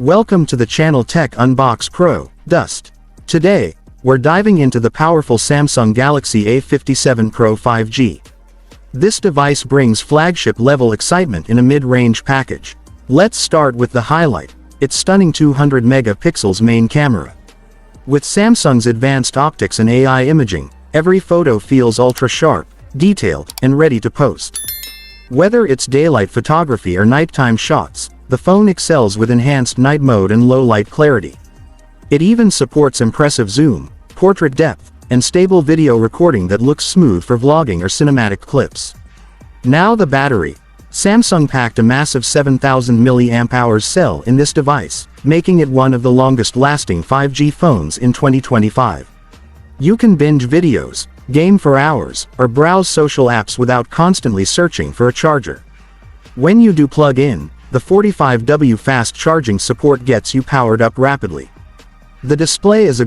Welcome to the channel Tech Unbox Pro, Dust. Today, we're diving into the powerful Samsung Galaxy A57 Pro 5G. This device brings flagship-level excitement in a mid-range package. Let's start with the highlight, its stunning 200 megapixels main camera. With Samsung's advanced optics and AI imaging, every photo feels ultra-sharp, detailed, and ready to post. Whether it's daylight photography or nighttime shots, the phone excels with enhanced night mode and low-light clarity. It even supports impressive zoom, portrait depth, and stable video recording that looks smooth for vlogging or cinematic clips. Now the battery. Samsung packed a massive 7,000 mAh cell in this device, making it one of the longest-lasting 5G phones in 2025. You can binge videos, game for hours, or browse social apps without constantly searching for a charger. When you do plug in, the 45W fast charging support gets you powered up rapidly. The display is a